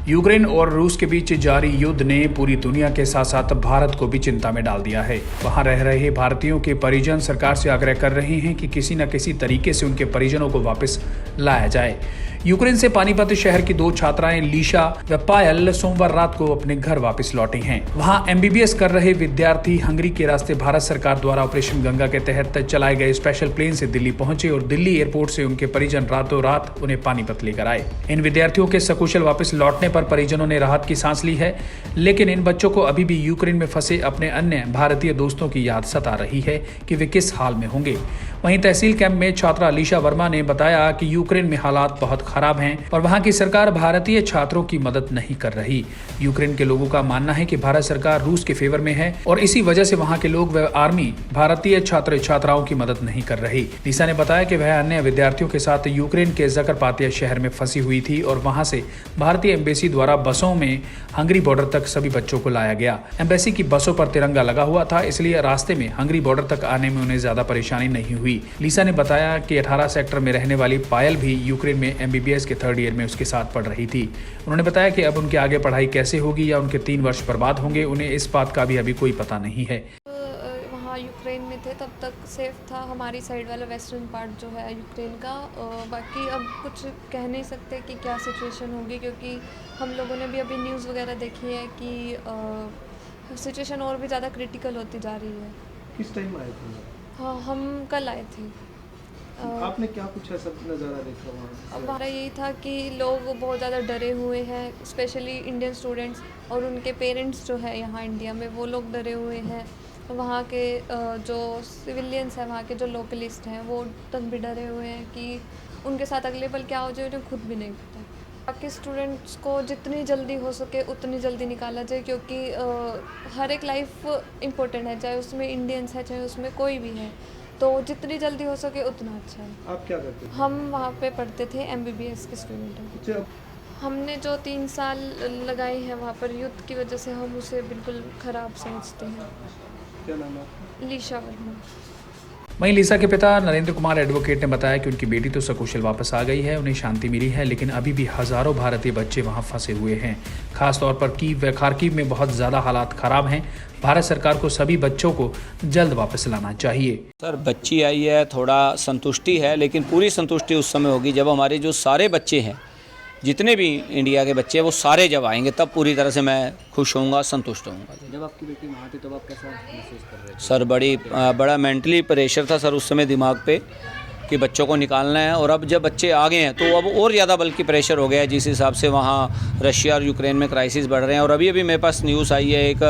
Ukraine और रूस के बीच जारी युद्ध ने पूरी दुनिया के साथ साथ भारत को भी चिंता में डाल दिया है। वहां रह रहे भारतीयों के परिजन सरकार से आग्रह कर रहे हैं कि किसी न किसी तरीके से उनके परिजनों को वापस लाया जाए। यूक्रेन से पानीपत शहर की 2 छात्राएं लीशा व पायल सोमवार रात को अपने घर वापस लौटी हैं। वहां एमबीबीएस कर रहे विद्यार्थी हंगरी के रास्ते भारत सरकार द्वारा ऑपरेशन गंगा के तहत चलाए गए स्पेशल प्लेन से दिल्ली पहुंचे और दिल्ली एयरपोर्ट से उनके परिजन रातों रात उन्हें पानीपत लेकर आए। इन विद्यार्थियों के सकुशल वापस लौटने पर परिजनों ने राहत की सांस ली है, लेकिन इन बच्चों को अभी भी यूक्रेन में फंसे अपने अन्य भारतीय दोस्तों की याद सता रही है कि वे किस हाल में होंगे। वहीं तहसील कैंप में छात्रा लीशा वर्मा ने बताया कि यूक्रेन में हालात बहुत खराब हैं और वहां की सरकार भारतीय छात्रों की मदद नहीं कर रही। यूक्रेन के लोगों का मानना है कि भारत सरकार रूस के फेवर में है और इसी वजह से वहां के लोग व आर्मी भारतीय छात्र छात्राओं की मदद नहीं कर रही। लीशा ने बताया कि वह अन्य विद्यार्थियों के साथ यूक्रेन के जकरपातिया शहर में फंसी हुई थी और वहां से भारतीय एम्बेसी द्वारा बसों में हंगरी बॉर्डर तक सभी बच्चों को लाया गया। एम्बेसी की बसों पर तिरंगा लगा हुआ था, इसलिए रास्ते में हंगरी बॉर्डर तक आने में उन्हें ज्यादा परेशानी नहीं हुई। लीशा ने बताया कि 18 सेक्टर में रहने वाली पायल भी यूक्रेन में एमबीबीएस के 3rd ईयर में उसके साथ पढ़ रही थी। उन्होंने बताया कि अब उनकी आगे पढ़ाई कैसे होगी या उनके 3 वर्ष बर्बाद होंगे, उन्हें इस बात का भी अभी कोई पता नहीं है। वहाँ यूक्रेन में थे तब तक सेफ था, हमारी साइड वाला वेस्टर्न पार्ट जो है यूक्रेन का। बाकी अब कुछ कह नहीं सकते कि क्या सिचुएशन होगी, क्योंकि हम लोगों ने भी अभी न्यूज़ वगैरह देखी है कि सिचुएशन और भी ज़्यादा क्रिटिकल होती जा रही है। किस टाइम आए थे? हाँ, हम कल आए थे। आपने क्या कुछ ऐसा नज़ारा देखा वहाँ? हमारा यही था कि लोग बहुत ज़्यादा डरे हुए हैं, स्पेशली इंडियन स्टूडेंट्स और उनके पेरेंट्स जो है यहाँ इंडिया में, वो लोग डरे हुए हैं। वहाँ के जो सिविलियंस हैं, वहाँ के जो लोकलिस्ट हैं, वो तक भी डरे हुए हैं कि उनके साथ अगले पल क्या हो जाए उन्हें खुद भी नहीं पता। बाकी स्टूडेंट्स को जितनी जल्दी हो सके उतनी जल्दी निकाला जाए, क्योंकि हर एक लाइफ इम्पोर्टेंट है, चाहे उसमें इंडियंस है चाहे उसमें कोई भी है, तो जितनी जल्दी हो सके उतना अच्छा है। आप क्या करते थे? हम वहाँ पे पढ़ते थे, एमबीबीएस के स्टूडेंट हैं। अच्छा, हमने जो 3 साल लगाए हैं वहाँ पर युद्ध की वजह से हम उसे बिल्कुल ख़राब समझते हैं। क्या नाम है आपका? लीशा वर्मा। वहीं लीशा के पिता नरेंद्र कुमार एडवोकेट ने बताया कि उनकी बेटी तो सकुशल वापस आ गई है, उन्हें शांति मिली है, लेकिन अभी भी हजारों भारतीय बच्चे वहां फंसे हुए हैं। खासतौर पर कीव व खार्किव में बहुत ज़्यादा हालात खराब हैं। भारत सरकार को सभी बच्चों को जल्द वापस लाना चाहिए। सर, बच्ची आई है, थोड़ा संतुष्टि है, लेकिन पूरी संतुष्टि उस समय होगी जब हमारे जो सारे बच्चे हैं, जितने भी इंडिया के बच्चे हैं, वो सारे जब आएंगे तब पूरी तरह से मैं खुश होऊंगा, संतुष्ट होऊंगा। जब आपकी बेटी वहाँ थी तब आप कैसा महसूस कर रहे थे? सर, बड़ा मेंटली प्रेशर था सर उस समय दिमाग पे कि बच्चों को निकालना है, और अब जब बच्चे आ गए हैं तो अब और ज़्यादा बल्कि प्रेशर हो गया है, जिस हिसाब से वहाँ रशिया और यूक्रेन में क्राइसिस बढ़ रहे हैं। और अभी मेरे पास न्यूज़ आई है, एक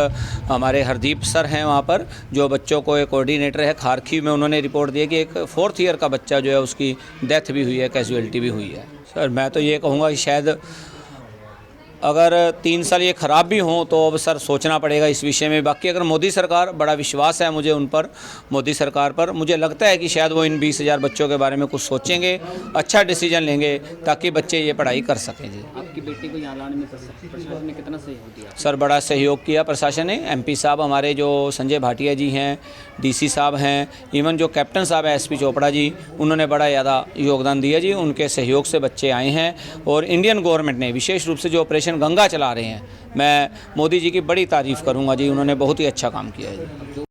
हमारे हरदीप सर हैं वहाँ पर, जो बच्चों को एक कोऑर्डिनेटर है खार्किव में, उन्होंने रिपोर्ट दी है कि एक 4th ईयर का बच्चा जो है उसकी डेथ भी हुई है, कैजुअलिटी भी हुई है। सर, मैं तो ये कहूँगा कि शायद अगर 3 साल ये ख़राब भी हों तो अब सर सोचना पड़ेगा इस विषय में। बाकी अगर मोदी सरकार, बड़ा विश्वास है मुझे उन पर, मोदी सरकार पर, मुझे लगता है कि शायद वो इन 20,000 बच्चों के बारे में कुछ सोचेंगे, अच्छा डिसीजन लेंगे ताकि बच्चे ये पढ़ाई कर सकें। जी, आपकी बेटी को यहाँ लाने में प्रशासन ने कितना सहयोग दिया? सर, बड़ा सहयोग किया प्रशासन ने। MP साहब हमारे जो संजय भाटिया जी हैं, DC साहब हैं, इवन जो कैप्टन साहब है SP चोपड़ा जी, उन्होंने बड़ा ज़्यादा योगदान दिया जी। उनके सहयोग से बच्चे आए हैं। और इंडियन गवर्नमेंट ने विशेष रूप से जो ऑपरेशन गंगा चला रहे हैं, मैं मोदी जी की बड़ी तारीफ़ करूंगा जी, उन्होंने बहुत ही अच्छा काम किया है जी।